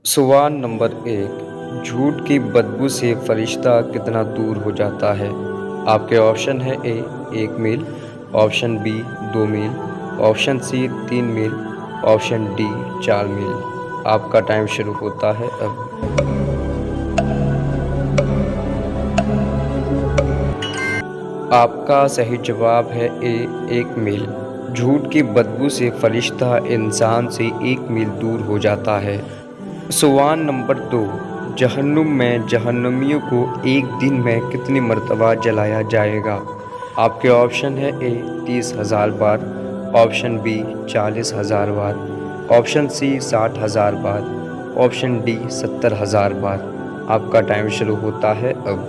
सवाल नंबर 1। झूठ की बदबू से फरिश्ता कितना दूर हो जाता है? आपके ऑप्शन है ए 1 मील, ऑप्शन बी 2 मील, ऑप्शन सी 3 मील, ऑप्शन डी 4 मील। आपका टाइम शुरू होता है अब। आपका सही जवाब है ए 1 मील। झूठ की बदबू से फरिश्ता इंसान से 1 मील दूर हो जाता है। सवाल नंबर 2। जहन्नुम में जहन्नमियों को एक दिन में कितनी मरतबा जलाया जाएगा? आपके ऑप्शन है ए 30,000 बार, ऑप्शन बी 40,000 बार, ऑप्शन सी 60,000 बार, ऑप्शन डी 70,000 बार। आपका टाइम शुरू होता है अब।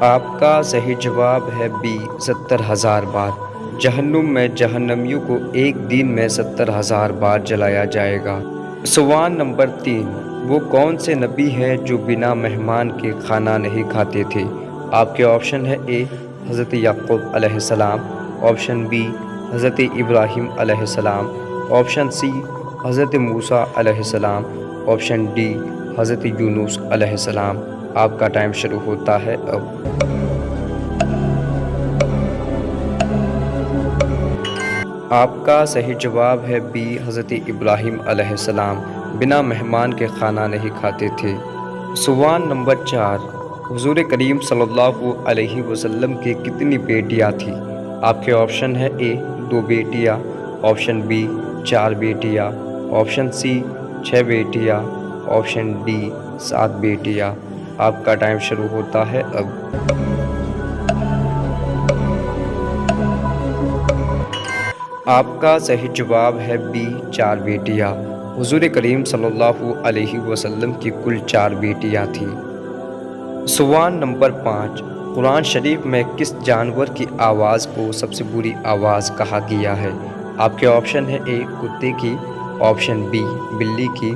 आपका सही जवाब है बी 70,000 बार। जहन्नुम में जहन्नमियों को एक दिन में 70,000 बार जलाया जाएगा। सवाल नंबर 3। वो कौन से नबी हैं जो बिना मेहमान के खाना नहीं खाते थे? आपके ऑप्शन है ए हज़रत याक़ूब अलैहिस्सलाम, ऑप्शन बी हज़रत इब्राहीम अलैहिस्सलाम, ऑप्शन सी हज़रत मूसा अलैहिस्सलाम, ऑप्शन डी हज़रत यूनुस अलैहिस्सलाम। आपका टाइम शुरू होता है अब। आपका सही जवाब है बी हज़रत इब्राहीम अलैहिस्सलाम बिना मेहमान के खाना नहीं खाते थे। सवाल नंबर 4। हुज़ूर करीम सल्लल्लाहु अलैहि वसल्लम की कितनी बेटियां थी? आपके ऑप्शन है ए 2 बेटियां, ऑप्शन बी 4 बेटियां, ऑप्शन सी 6 बेटियां, ऑप्शन डी 7 बेटियां। आपका टाइम शुरू होता है अब। आपका सही जवाब है बी 4 बेटियां। हुज़ूर करीम सल्लल्लाहु अलैहि वसल्लम की कुल 4 बेटियां थीं। सवाल नंबर 5। कुरान शरीफ में किस जानवर की आवाज़ को सबसे बुरी आवाज़ कहा गया है? आपके ऑप्शन है ए कुत्ते की, ऑप्शन बी बिल्ली की,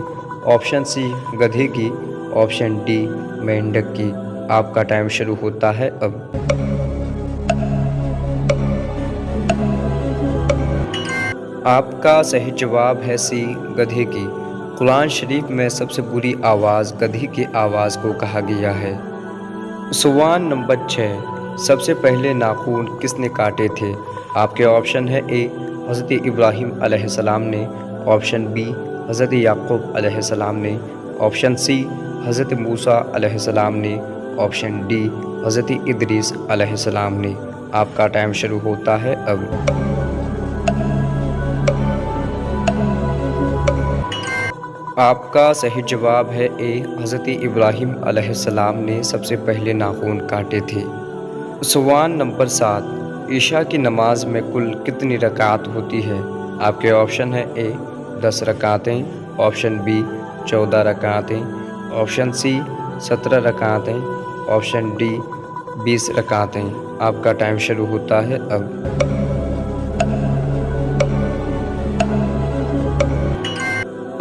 ऑप्शन सी गधे की, ऑप्शन डी मेंढक की। आपका टाइम शुरू होता है अब। आपका सही जवाब है सी गधे की। कुरान शरीफ में सबसे बुरी आवाज़ गधे की आवाज़ को कहा गया है। सवाल नंबर 6। सबसे पहले नाखून किसने काटे थे? आपके ऑप्शन है ए हज़रत इब्राहीम अलैहिस्सलाम ने, ऑप्शन बी हज़रत याक़ूब अलैहिस्सलाम ने, ऑप्शन सी हज़रत मूसा अलैहिस्सलाम ने, ऑप्शन डी हज़रत इदरीस अलैहिस्सलाम ने। आपका टाइम शुरू होता है अब। आपका सही जवाब है ए हज़रत इब्राहीम अलैहिस्सलाम ने सबसे पहले नाखून काटे थे। सवाल नंबर 7। ईशा की नमाज में कुल कितनी रकात होती है? आपके ऑप्शन है ए 10 रकातें, ऑप्शन बी 14 रकातें, ऑप्शन सी 17 रकातें, ऑप्शन डी 20 रकातें। आपका टाइम शुरू होता है अब।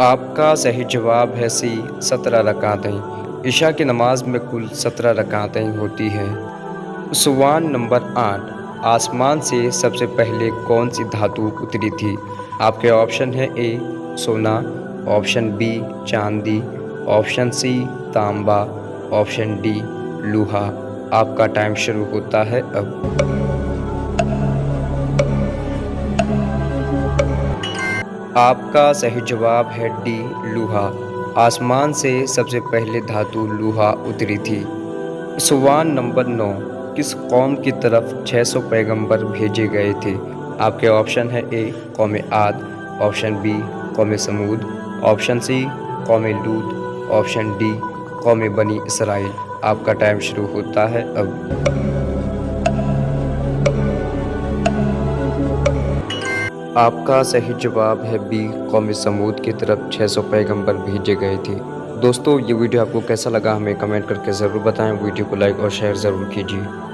आपका सही जवाब है सी 17 रकातें। ईशा की नमाज में कुल 17 रकातें होती हैं। सवाल नंबर 8। आसमान से सबसे पहले कौन सी धातु उतरी थी? आपके ऑप्शन है ए सोना, ऑप्शन बी चांदी, ऑप्शन सी तांबा, ऑप्शन डी लोहा। आपका टाइम शुरू होता है अब। आपका सही जवाब है डी लोहा। आसमान से सबसे पहले धातु लोहा उतरी थी। सवाल नंबर 9। किस कौम की तरफ 600 पैगंबर भेजे गए थे? आपके ऑप्शन है ए कौम आद, ऑप्शन बी कौम समूद, ऑप्शन सी कौम लूत, ऑप्शन डी कौम बनी इसराइल। आपका टाइम शुरू होता है अब। आपका सही जवाब है बी कौम समूद की तरफ 600 पैगंबर भेजे गए थे। दोस्तों, ये वीडियो आपको कैसा लगा हमें कमेंट करके ज़रूर बताएं। वीडियो को लाइक और शेयर ज़रूर कीजिए।